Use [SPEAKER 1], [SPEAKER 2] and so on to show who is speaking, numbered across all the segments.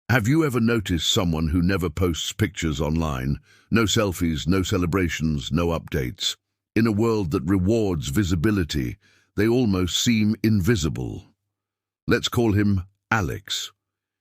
[SPEAKER 1] Have you ever noticed someone who never posts pictures online? No selfies, no celebrations, no updates. In a world that rewards visibility, they almost seem invisible. Let's call him Alex.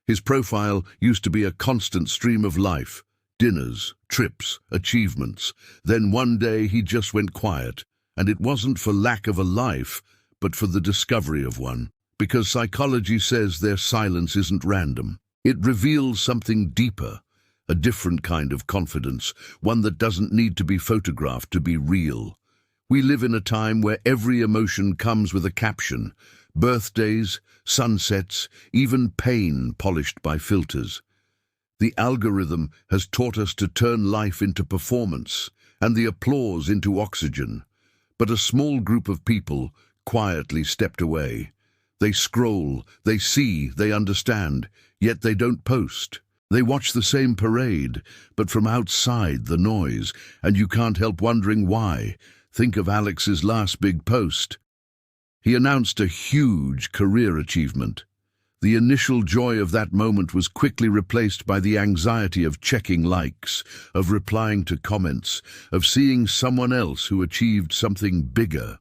[SPEAKER 1] His profile used to be a constant stream of life, dinners, trips, achievements. Then one day he just went quiet, and it wasn't for lack of a life, but for the discovery of one. Because psychology says their silence isn't random. It reveals something deeper, a different kind of confidence, one that doesn't need to be photographed to be real. We live in a time where every emotion comes with a caption: birthdays, sunsets, even pain polished by filters. The algorithm has taught us to turn life into performance and the applause into oxygen. But a small group of people quietly stepped away. They scroll, they see, they understand, yet they don't post. They watch the same parade, but from outside the noise, and you can't help wondering why. Think of Alex's last big post. He announced a huge career achievement. The initial joy of that moment was quickly replaced by the anxiety of checking likes, of replying to comments, of seeing someone else who achieved something bigger.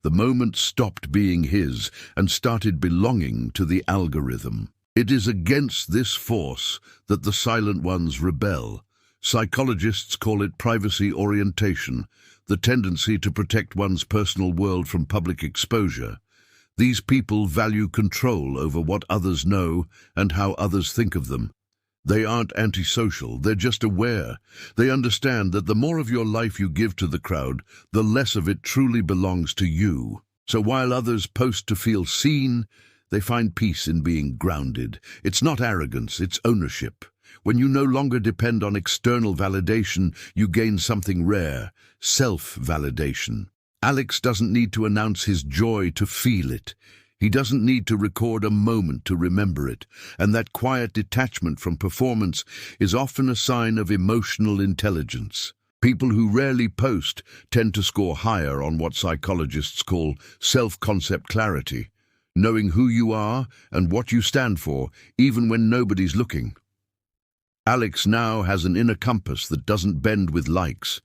[SPEAKER 1] The moment stopped being his and started belonging to the algorithm. It is against this force that the silent ones rebel. Psychologists call it privacy orientation, the tendency to protect one's personal world from public exposure. These people value control over what others know and how others think of them. They aren't antisocial, they're just aware. They understand that the more of your life you give to the crowd, the less of it truly belongs to you. So while others post to feel seen, they find peace in being grounded. It's not arrogance, it's ownership. When you no longer depend on external validation, you gain something rare: self-validation. Alex doesn't need to announce his joy to feel it. He doesn't need to record a moment to remember it. And that quiet detachment from performance is often a sign of emotional intelligence. People who rarely post tend to score higher on what psychologists call self-concept clarity, knowing who you are and what you stand for, even when nobody's looking. Alex now has an inner compass that doesn't bend with likes,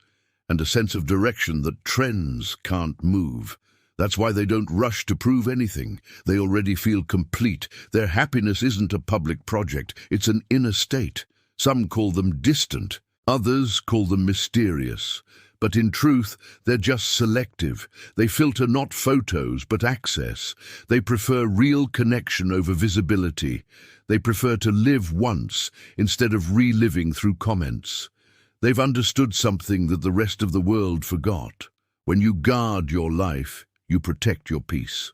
[SPEAKER 1] and a sense of direction that trends can't move. That's why they don't rush to prove anything. They already feel complete. Their happiness isn't a public project, it's an inner state. Some call them distant, others call them mysterious. But in truth, they're just selective. They filter not photos, but access. They prefer real connection over visibility. They prefer to live once instead of reliving through comments. They've understood something that the rest of the world forgot. When you guard your life, you protect your peace.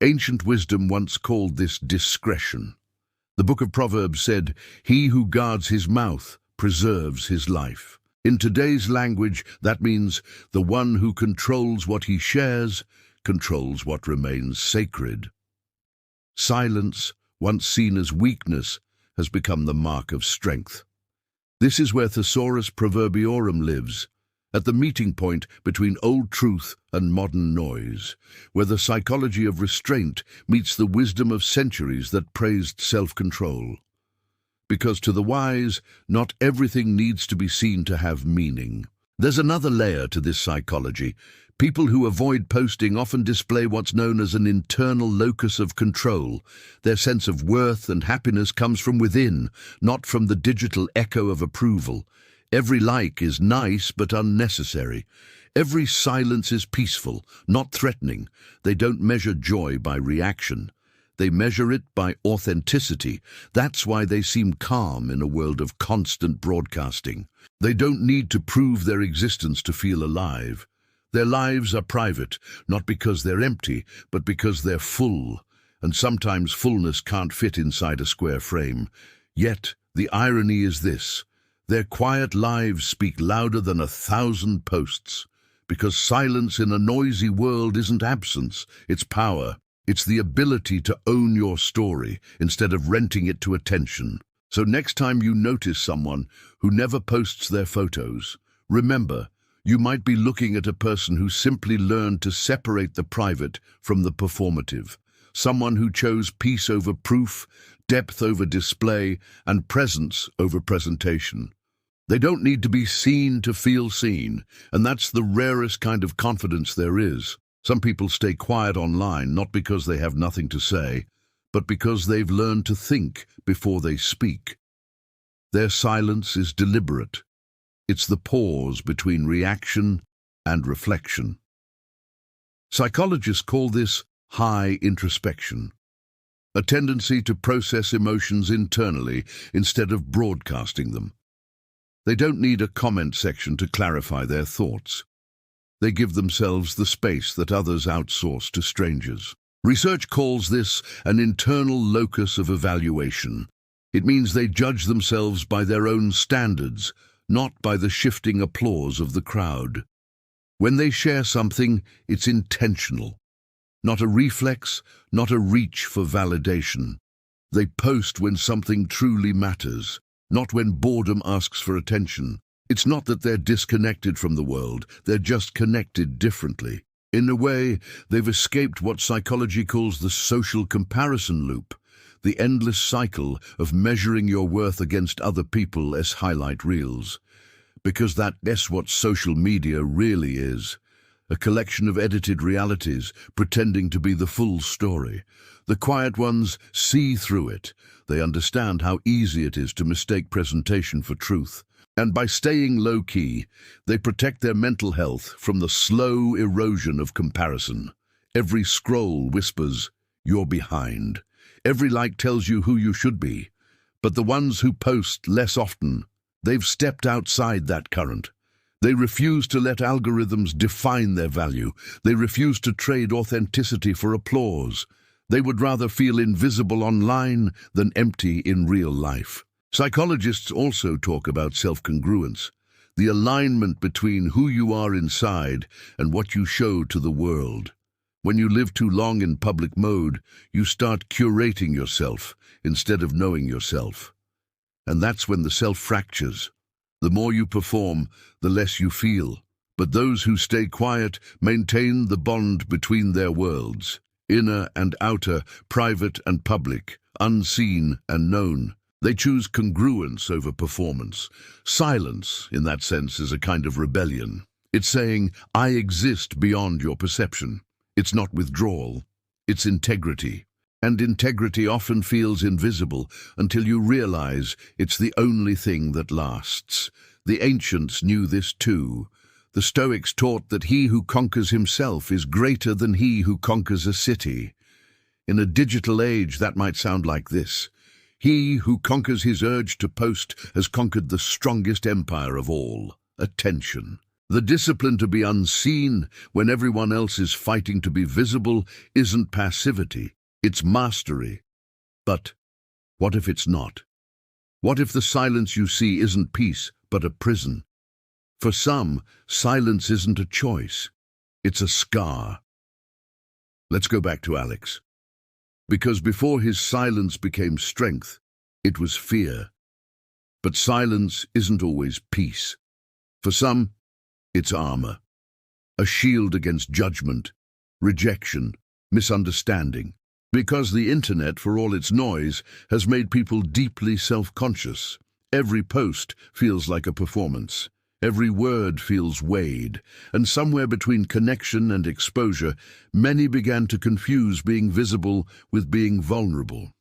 [SPEAKER 1] Ancient wisdom once called this discretion. The book of Proverbs said, "He who guards his mouth preserves his life." In today's language, that means the one who controls what he shares controls what remains sacred. Silence, once seen as weakness, has become the mark of strength. This is where Thesaurus Proverbiorum lives, at the meeting point between old truth and modern noise, where the psychology of restraint meets the wisdom of centuries that praised self-control. Because to the wise, not everything needs to be seen to have meaning. There's another layer to this psychology. People who avoid posting often display what's known as an internal locus of control. Their sense of worth and happiness comes from within, not from the digital echo of approval. Every like is nice but unnecessary. Every silence is peaceful, not threatening. They don't measure joy by reaction. They measure it by authenticity. That's why they seem calm in a world of constant broadcasting. They don't need to prove their existence to feel alive. Their lives are private, not because they're empty, but because they're full. And sometimes fullness can't fit inside a square frame. Yet, the irony is this: their quiet lives speak louder than 1,000 posts. Because silence in a noisy world isn't absence, it's power. It's the ability to own your story instead of renting it to attention. So next time you notice someone who never posts their photos, remember, you might be looking at a person who simply learned to separate the private from the performative. someone who chose peace over proof, depth over display, and presence over presentation. They don't need to be seen to feel seen, and that's the rarest kind of confidence there is. Some people stay quiet online not because they have nothing to say, but because they've learned to think before they speak. Their silence is deliberate. It's the pause between reaction and reflection. Psychologists call this high introspection, a tendency to process emotions internally instead of broadcasting them. They don't need a comment section to clarify their thoughts. They give themselves the space that others outsource to strangers. Research calls this an internal locus of evaluation. It means they judge themselves by their own standards, not by the shifting applause of the crowd. When they share something, it's intentional. Not a reflex, not a reach for validation. They post when something truly matters, not when boredom asks for attention. It's not that they're disconnected from the world, they're just connected differently. In a way, they've escaped what psychology calls the social comparison loop, the endless cycle of measuring your worth against other people as highlight reels. Because that's what social media really is. A collection of edited realities, pretending to be the full story. The quiet ones see through it. They understand how easy it is to mistake presentation for truth. And by staying low-key, they protect their mental health from the slow erosion of comparison. Every scroll whispers, "You're behind." Every like tells you who you should be. But the ones who post less often, they've stepped outside that current. They refuse to let algorithms define their value. They refuse to trade authenticity for applause. They would rather feel invisible online than empty in real life. Psychologists also talk about self-congruence, the alignment between who you are inside and what you show to the world. When you live too long in public mode, you start curating yourself instead of knowing yourself. And that's when the self fractures. The more you perform, the less you feel. But those who stay quiet maintain the bond between their worlds, inner and outer, private and public, unseen and known. They choose congruence over performance. Silence, in that sense, is a kind of rebellion. It's saying, I exist beyond your perception. It's not withdrawal, it's integrity. And integrity often feels invisible until you realize it's the only thing that lasts. The ancients knew this too. The Stoics taught that he who conquers himself is greater than he who conquers a city. In a digital age, that might sound like this. He who conquers his urge to post has conquered the strongest empire of all, attention. The discipline to be unseen when everyone else is fighting to be visible isn't passivity. It's mastery. But what if it's not? What if the silence you see isn't peace, but a prison? For some, silence isn't a choice. It's a scar. Let's go back to Alex. Because before his silence became strength, it was fear. But silence isn't always peace. For some, it's armor. A shield against judgment, rejection, misunderstanding. Because the internet, for all its noise, has made people deeply self-conscious. Every post feels like a performance. Every word feels weighed. And somewhere between connection and exposure, many began to confuse being visible with being vulnerable.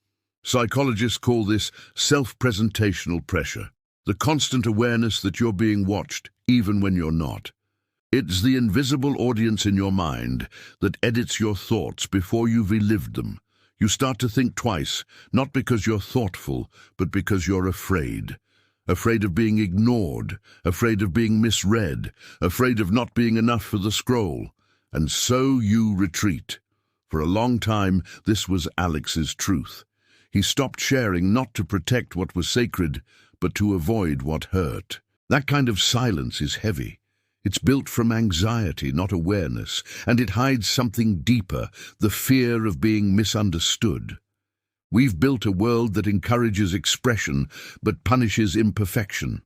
[SPEAKER 1] Psychologists call this self-presentational pressure, the constant awareness that you're being watched, even when you're not. It's the invisible audience in your mind that edits your thoughts before you've relived them. You start to think twice, not because you're thoughtful, but because you're afraid. Afraid of being ignored, afraid of being misread, afraid of not being enough for the scroll. And so you retreat. For a long time, this was Alex's truth. He stopped sharing not to protect what was sacred, but to avoid what hurt. That kind of silence is heavy. It's built from anxiety, not awareness, and it hides something deeper, the fear of being misunderstood. We've built a world that encourages expression but punishes imperfection.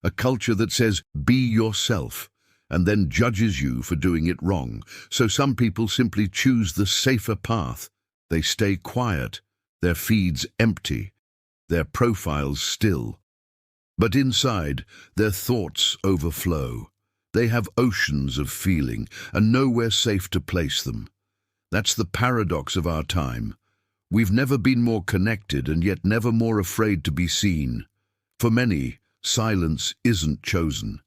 [SPEAKER 1] A culture that says, be yourself, and then judges you for doing it wrong. So some people simply choose the safer path. They stay quiet, their feeds empty, their profiles still. But inside, their thoughts overflow. They have oceans of feeling, and nowhere safe to place them. That's the paradox of our time. We've never been more connected and yet never more afraid to be seen. For many, silence isn't chosen.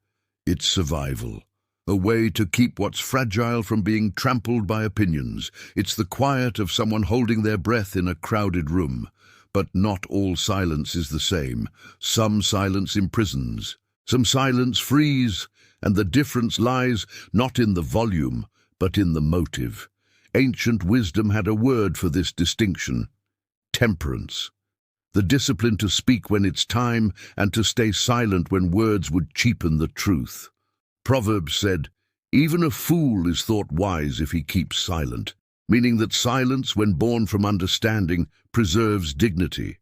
[SPEAKER 1] It's survival. A way to keep what's fragile from being trampled by opinions. It's the quiet of someone holding their breath in a crowded room. But not all silence is the same. Some silence imprisons. Some silence frees. And the difference lies not in the volume, but in the motive. Ancient wisdom had a word for this distinction: temperance. The discipline to speak when it's time and to stay silent when words would cheapen the truth. Proverbs said, "Even a fool is thought wise if he keeps silent," meaning that silence, when born from understanding, preserves dignity.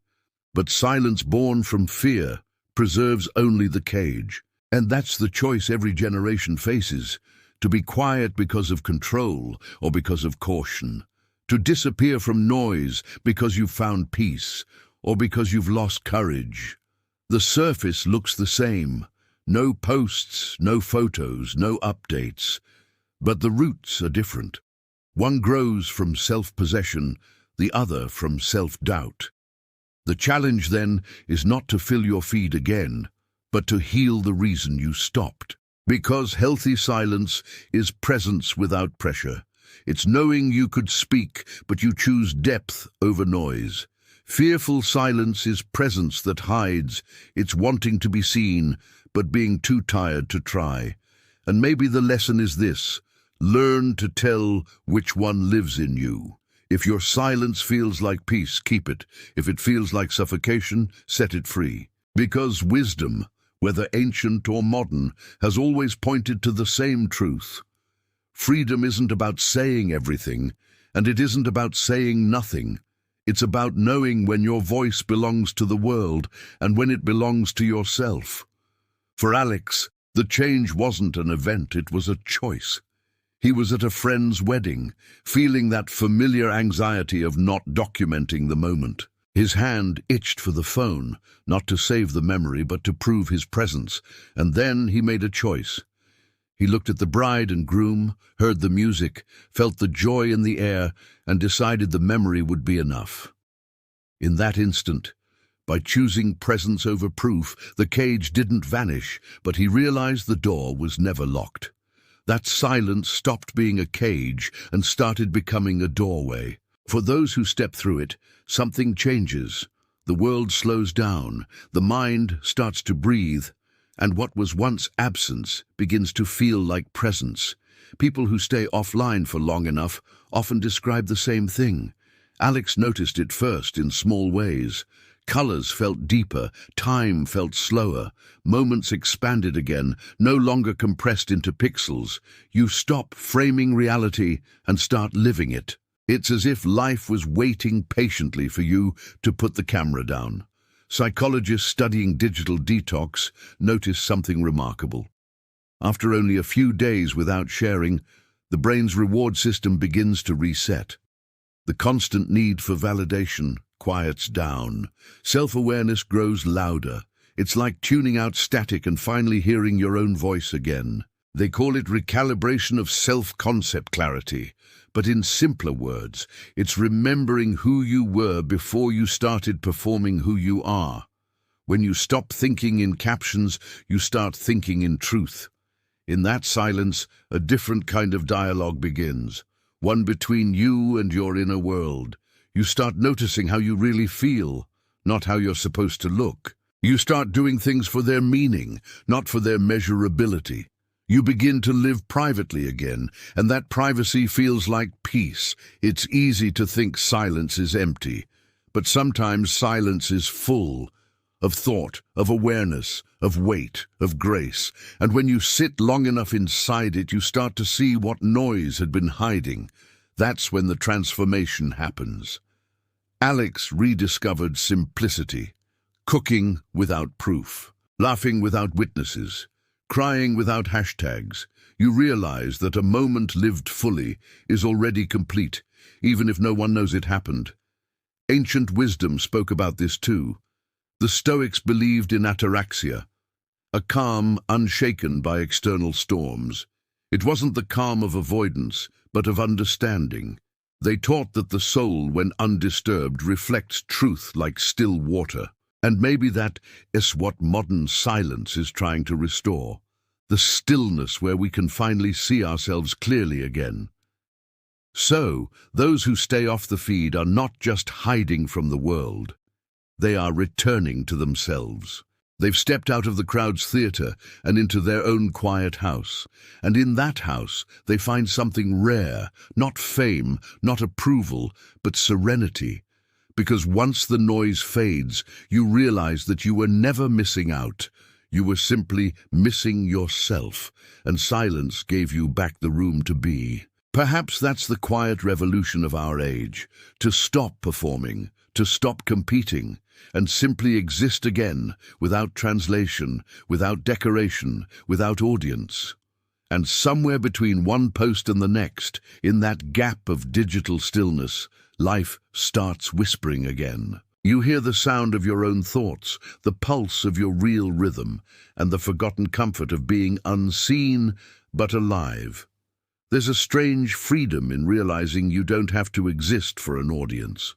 [SPEAKER 1] But silence born from fear preserves only the cage. And that's the choice every generation faces: to be quiet because of control or because of caution, to disappear from noise because you've found peace or because you've lost courage. The surface looks the same: no posts, no photos, no updates. But the roots are different. One grows from self-possession, the other from self-doubt. The challenge then is not to fill your feed again, but to heal the reason you stopped. Because healthy silence is presence without pressure. It's knowing you could speak, but you choose depth over noise. Fearful silence is presence that hides. It's wanting to be seen, but being too tired to try. And maybe the lesson is this: learn to tell which one lives in you. If your silence feels like peace, keep it. If it feels like suffocation, set it free. Because wisdom, whether ancient or modern, has always pointed to the same truth. Freedom isn't about saying everything, and it isn't about saying nothing. It's about knowing when your voice belongs to the world and when it belongs to yourself. For Alex, the change wasn't an event, it was a choice. He was at a friend's wedding, feeling that familiar anxiety of not documenting the moment. His hand itched for the phone, not to save the memory, but to prove his presence, and then he made a choice. He looked at the bride and groom, heard the music, felt the joy in the air, and decided the memory would be enough. In that instant, by choosing presence over proof, the cage didn't vanish, but he realized the door was never locked. That silence stopped being a cage and started becoming a doorway. For those who step through it, something changes. The world slows down, the mind starts to breathe, and what was once absence begins to feel like presence. People who stay offline for long enough often describe the same thing. Alex noticed it first in small ways. Colors felt deeper, time felt slower, moments expanded again, no longer compressed into pixels. You stop framing reality and start living it. It's as if life was waiting patiently for you to put the camera down. Psychologists studying digital detox notice something remarkable. After only a few days without sharing, the brain's reward system begins to reset. The constant need for validation quiets down. Self-awareness grows louder. It's like tuning out static and finally hearing your own voice again. They call it recalibration of self-concept clarity. But in simpler words, it's remembering who you were before you started performing who you are. When you stop thinking in captions, you start thinking in truth. In that silence, a different kind of dialogue begins, one between you and your inner world. You start noticing how you really feel, not how you're supposed to look. You start doing things for their meaning, not for their measurability. You begin to live privately again, and that privacy feels like peace. It's easy to think silence is empty, but sometimes silence is full of thought, of awareness, of weight, of grace. And when you sit long enough inside it, you start to see what noise had been hiding. That's when the transformation happens. Alex rediscovered simplicity, cooking without proof, laughing without witnesses, crying without hashtags. You realize that a moment lived fully is already complete. even if no one knows it happened. Ancient wisdom spoke about this too. The Stoics believed in ataraxia, a calm unshaken by external storms. It wasn't the calm of avoidance, but of understanding. They taught that the soul, when undisturbed, reflects truth like still water. And maybe that is what modern silence is trying to restore. The stillness where we can finally see ourselves clearly again. So, those who stay off the feed are not just hiding from the world. They are returning to themselves. They've stepped out of the crowd's theater and into their own quiet house. And in that house, they find something rare, not fame, not approval, but serenity. Because once the noise fades, you realize that you were never missing out. You were simply missing yourself, and silence gave you back the room to be. Perhaps that's the quiet revolution of our age, to stop performing, to stop competing, and simply exist again, without translation, without decoration, without audience. And somewhere between one post and the next, in that gap of digital stillness, life starts whispering again. You hear the sound of your own thoughts, the pulse of your real rhythm, and the forgotten comfort of being unseen but alive. There's a strange freedom in realizing you don't have to exist for an audience.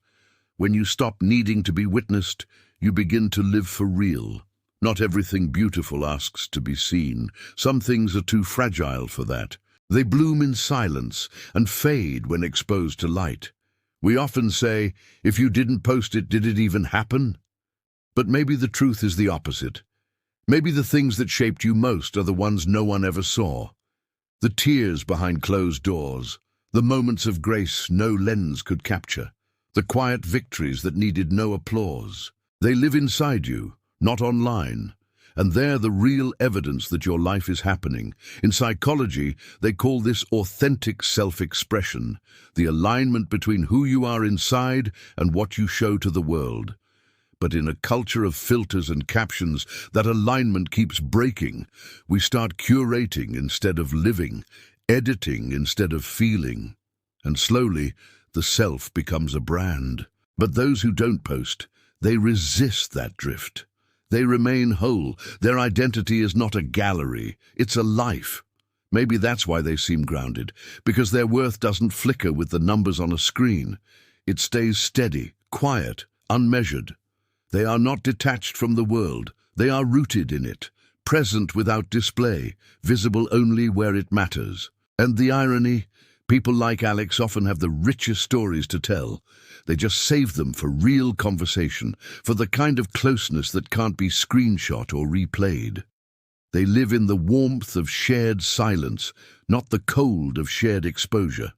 [SPEAKER 1] When you stop needing to be witnessed, you begin to live for real. Not everything beautiful asks to be seen. Some things are too fragile for that. They bloom in silence and fade when exposed to light. We often say, if you didn't post it, did it even happen? But maybe the truth is the opposite. Maybe the things that shaped you most are the ones no one ever saw. The tears behind closed doors, the moments of grace no lens could capture, the quiet victories that needed no applause. They live inside you, not online. And they're the real evidence that your life is happening. In psychology, they call this authentic self-expression, the alignment between who you are inside and what you show to the world. But in a culture of filters and captions, that alignment keeps breaking. We start curating instead of living, editing instead of feeling. And slowly, the self becomes a brand. But those who don't post, they resist that drift. They remain whole. Their identity is not a gallery, it's a life. Maybe that's why they seem grounded, because their worth doesn't flicker with the numbers on a screen. It stays steady, quiet, unmeasured. They are not detached from the world. They are rooted in it, present without display, visible only where it matters. And the irony, people like Alex often have the richest stories to tell. They just save them for real conversation, for the kind of closeness that can't be screenshot or replayed. They live in the warmth of shared silence, not the cold of shared exposure.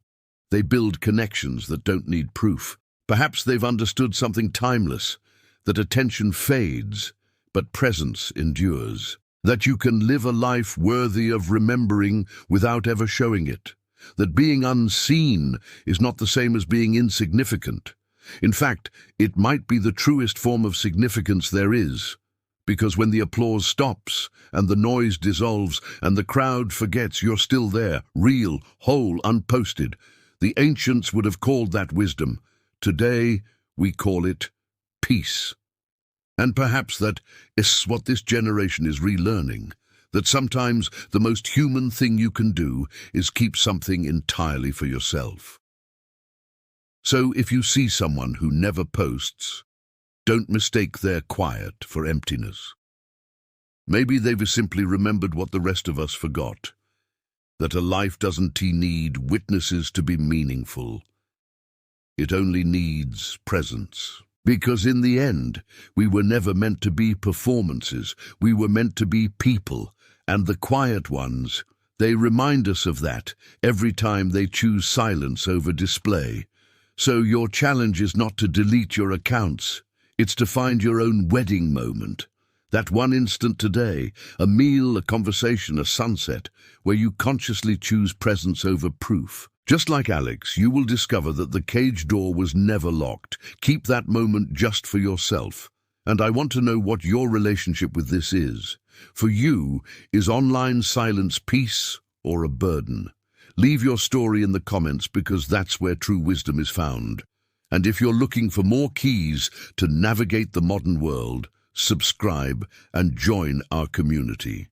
[SPEAKER 1] They build connections that don't need proof. Perhaps they've understood something timeless, that attention fades, but presence endures. That you can live a life worthy of remembering without ever showing it. That being unseen is not the same as being insignificant. In fact, it might be the truest form of significance there is, because when the applause stops and the noise dissolves and the crowd forgets you're still there, real, whole, unposted, the ancients would have called that wisdom. Today, we call it peace. And perhaps that is what this generation is relearning, that sometimes the most human thing you can do is keep something entirely for yourself. So if you see someone who never posts, don't mistake their quiet for emptiness. Maybe they've simply remembered what the rest of us forgot, that a life doesn't need witnesses to be meaningful. It only needs presence. Because in the end, we were never meant to be performances, we were meant to be people, and the quiet ones, they remind us of that every time they choose silence over display. So your challenge is not to delete your accounts, it's to find your own wedding moment. That one instant today, a meal, a conversation, a sunset, where you consciously choose presence over proof. Just like Alex, you will discover that the cage door was never locked. Keep that moment just for yourself. And I want to know what your relationship with this is. For you, is online silence peace or a burden? Leave your story in the comments because that's where true wisdom is found. And if you're looking for more keys to navigate the modern world, subscribe and join our community.